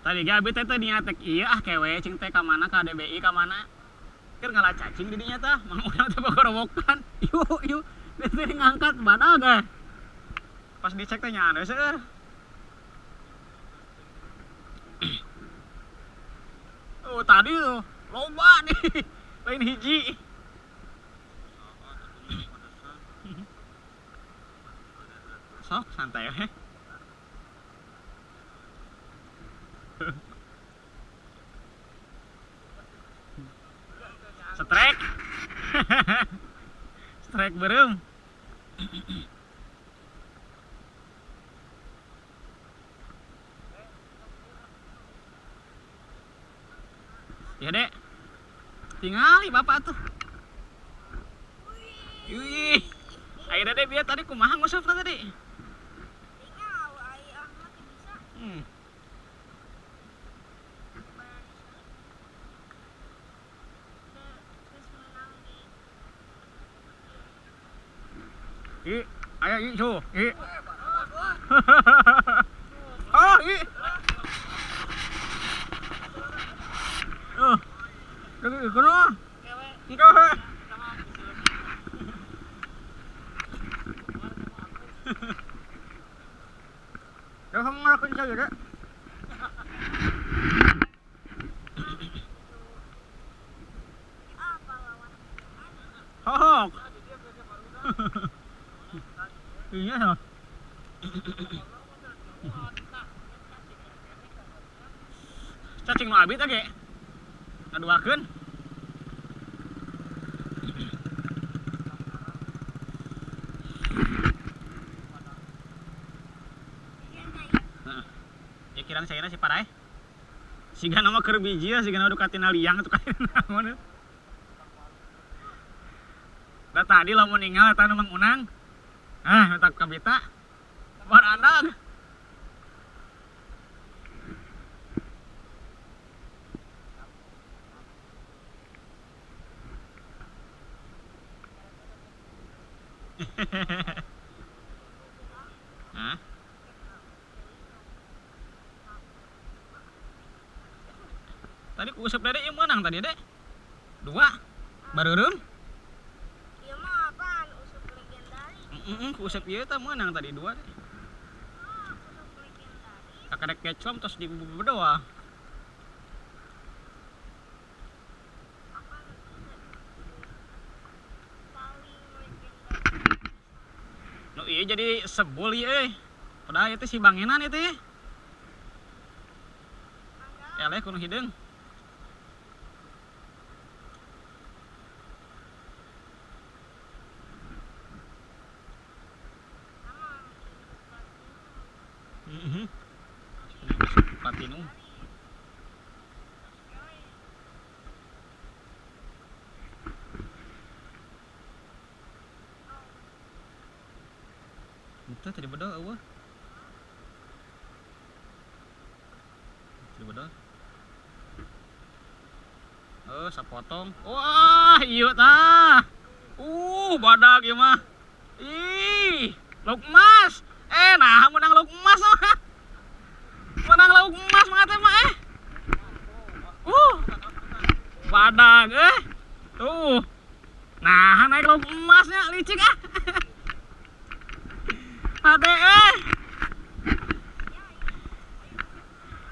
tadi ge abi teh niat teh ieu kewe cing teh ka mana ka DBI ka mana keur ngalah cacing di dinya teh mang urang teh bagorowokan yuk teh ngangkat badag pas dicek teh nya anu seueur oh tadi tuh loba nih lain hiji sok santai ya strek strek berem ya dek tinggal bapak tuh wih ayo dek biar tadi kumaha ngusuf tadi ayo cu oh Jadi kono. Engkau he. Ya kamu ngelakuin saja dek. Hok. Iya loh. Cacing nu abi teh ge. Ngaduakeun. Ya kirang sayana si Parai. Siga nama keur biji ya, siga nama dukatina liang tuh kain naon. Da tadi lamun ninggal eta nu Mang Unang. Mentak kabita. Barandag. Hah? Tadi ku usep dede yang menang tadi dek 2 bareureum ieu mah apaan usep legendaris ku usep ieu teh menang tadi 2 deh usep legendaris kakadek kecom tos di bedoa no iya jadi sebul ieu padahal itu si bangenan itu ya eleh kuno hideung Platinum. Itu tadi bedol eueuh. Tadi bedol. Sapotong. Wah, ieu tah. Badag ieu mah. Ih, lauk emas. Nah menang lauk emas mah. Menang lauk emas mah teh mah badag tuh. Nah, naik lauk emasnya licik Ade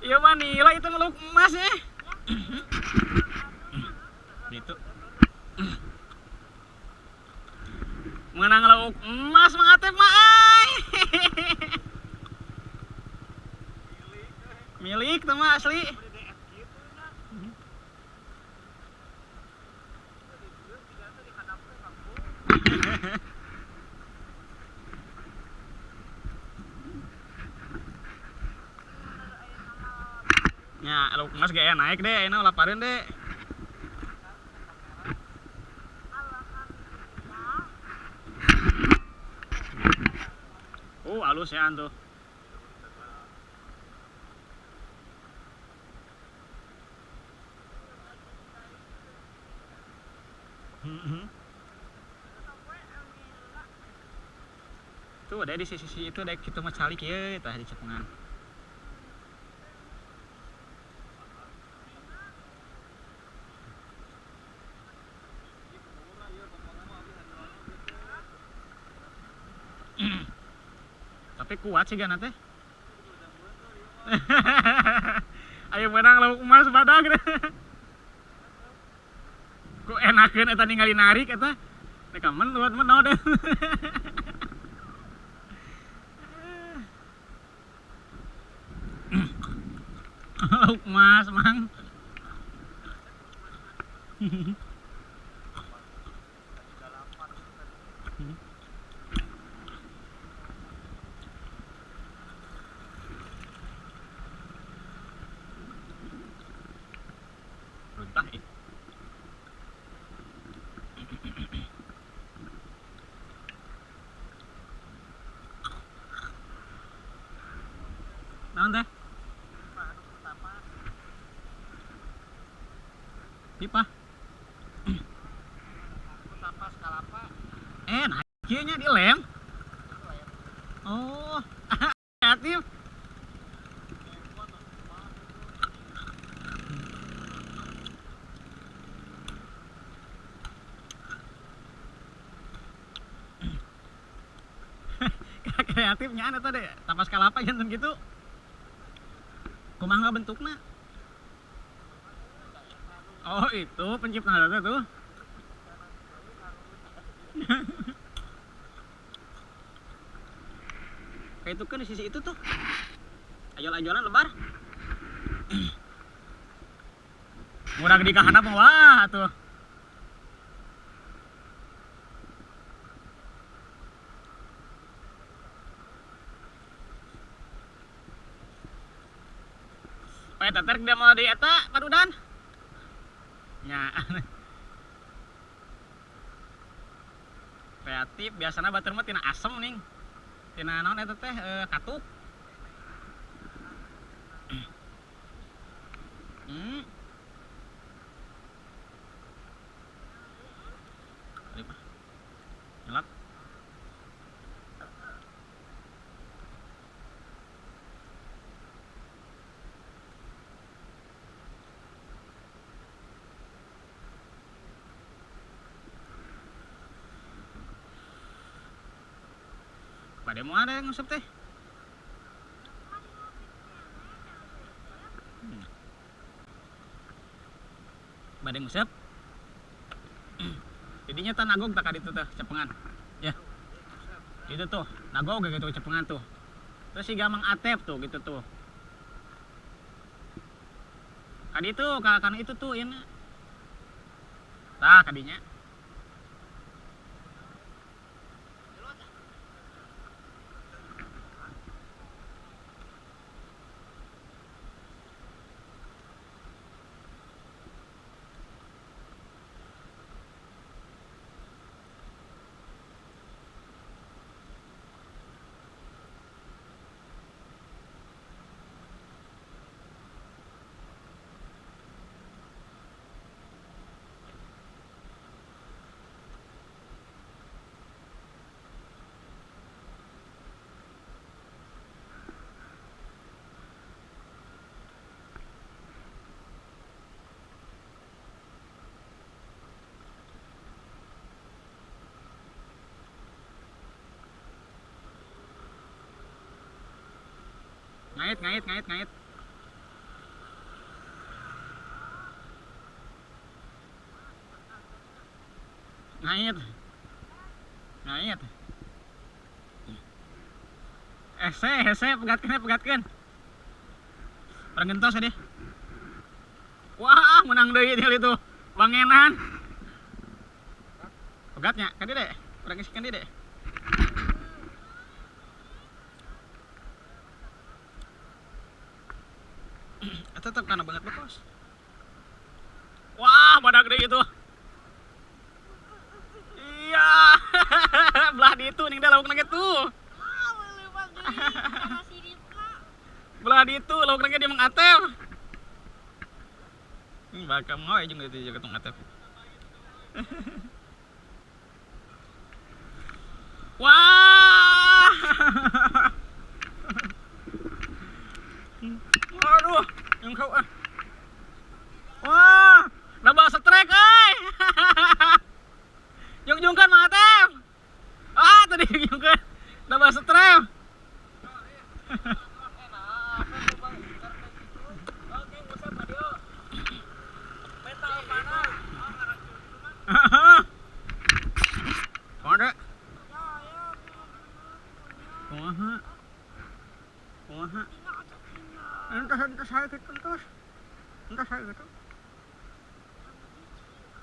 Iya mah nilai itu lauk emas gitu. Menang lauk emas mah teh mah milik teman asli. Ya, lauk emas gak naik deh, enak laparin deh. Halus ya tuh. Tuh ada di sisi itu ada kita mah calik ya tah di cepengan. Tapi kuat sih kan teh. Ayo menang lauk emas badag deh. Kok enakeun eta ningali narik eta. Teh kamen buat menod deh. Lauk emas mang. Runtah eh. Naon teh? Pipa. Tapas kalapa. Nah kieu nya dilem. Oh, kreatif. Kreatifnya ada tadi tapas kalapa jantan gitu. Kumaha bentukna? Oh itu pencipta data tuh. Kayak itu kan di sisi itu tuh. Ajol-ajolan lebar. Murah di kahana wah tuh. Pakai teter dia mau di eta padudan. Ya. Kreatif biasanya batur mah tina asem ning. Tina naon eta teh katup. Nyelak. Pada mau ada yang ngusap teh. Badai ngusap. Jadinya tan nagog tak itu tuh cepengan. Ya. Itu tuh, nagog gitu cepengan tuh. Terus si gamang atep tuh gitu tuh. Kadi itu, kan itu tuh ini. Tah kadinya. Ngait. Hese, pegatkeun. Orang gentos ya dia. Wah, menang deui itu. Bangenan. Pegatnya, kan dia deh. Orang ngisikan dia deh. Tetap karena banget bos. Wah, badak deh itu. Iya. Belah di itu ning da lauk nage tuh. Belah di itu lauk nage dia mengatep. Bakal ngoy jeung itu juga tong atep. Wah. Aduh, yang kau wah, udah bawa setrek, Jung-jungkan mah Atep. Ah, tadi jung-jungkan. Udah bawa setrek.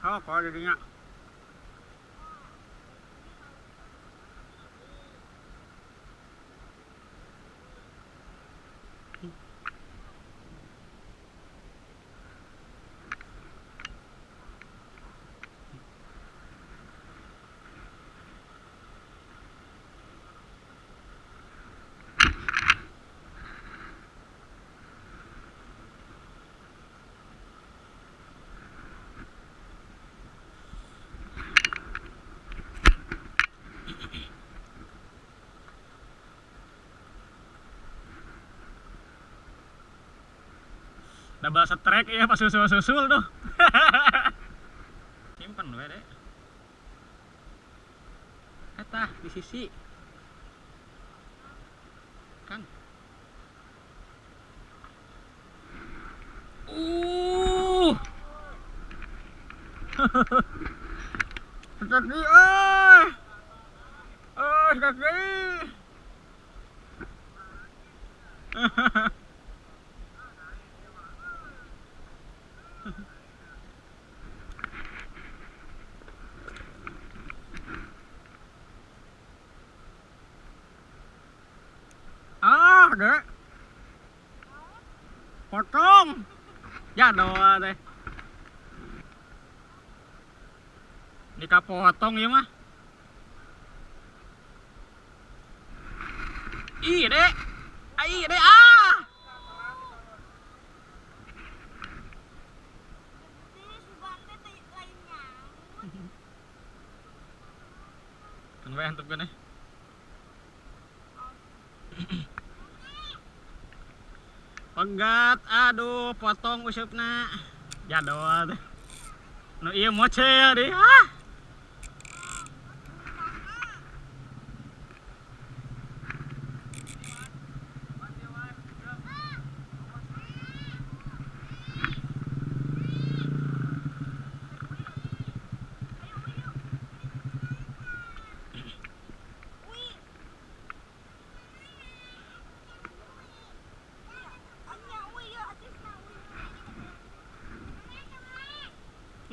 Oh, kok jadinya. Double strike ya pas susul-susul tuh. Simpen we deh. Eta di sisi. Kan. Sekali sekali. Dek. Potong. Ya doa deh. Dikapotong ya mah. Ih, Dek. Ai, Dek. Ini subante lainnya. Kan we antep kan. Pegat, aduh, potong usupna. Ya doa teh. Nu ieu moce ya deh.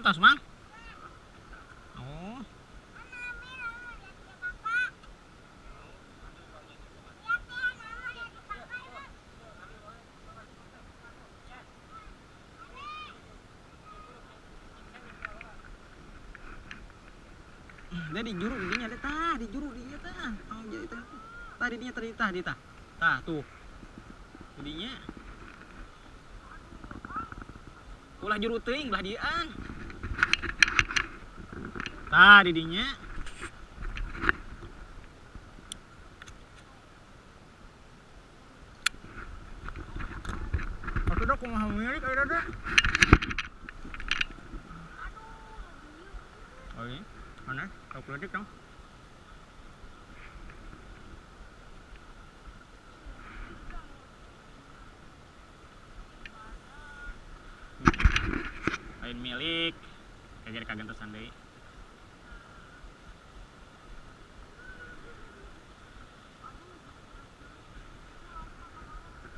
Entas mang. Oh. Dia di juru dinya deh tah, di juru dinya tah. Oh jadi tah. Tah dinya tah di tah. Tah tuh. Dinya. Ulah juru teuing belah diaan. Tah didinya. Aku dah kumaha milik aya da. Oh ini, mana? Kau peledik dong. Lain milik. Kayak kagantosan deui.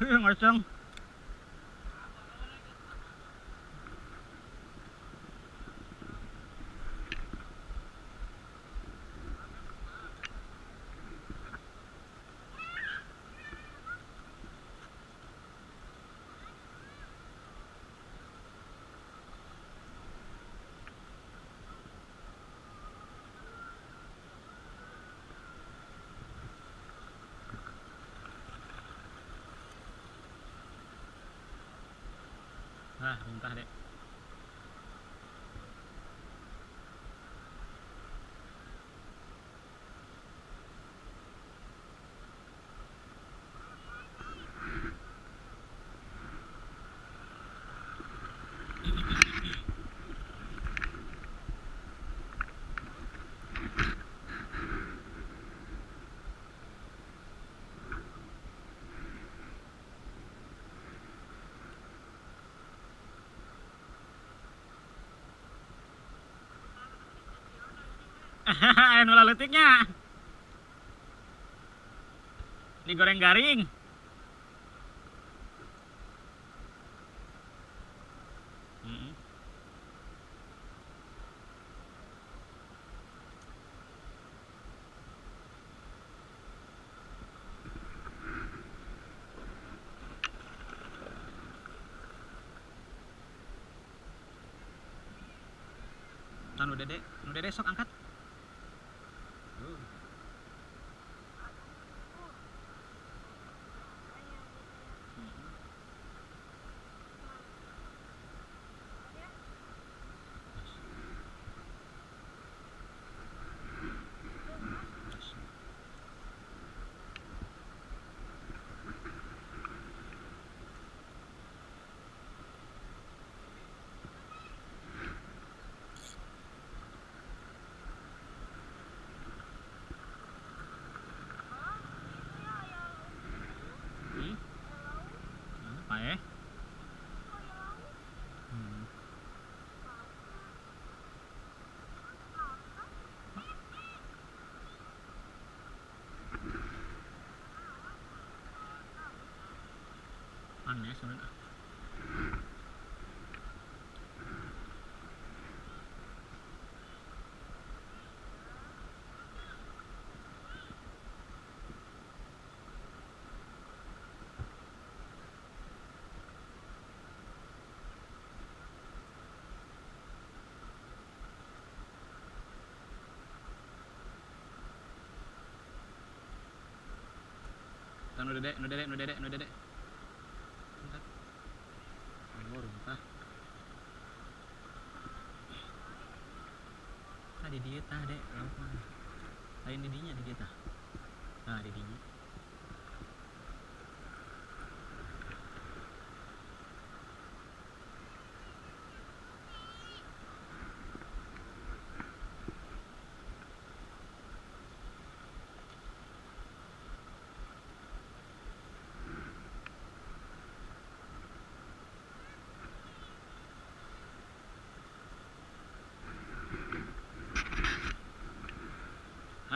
Ngaceng. Muntah deh. Anu laletiknya. Digoreng garing. Nu dede sok angkat. Apa ya? Aneh sebenarnya. Nu dede. Oh, rumpah. Di dieu tah, Dek. Lauk mah. Lain di dinya di dieu tah. Nah, di dinya.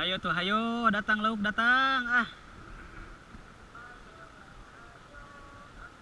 Ayo tuh, ayo datang lauk datang. Ah.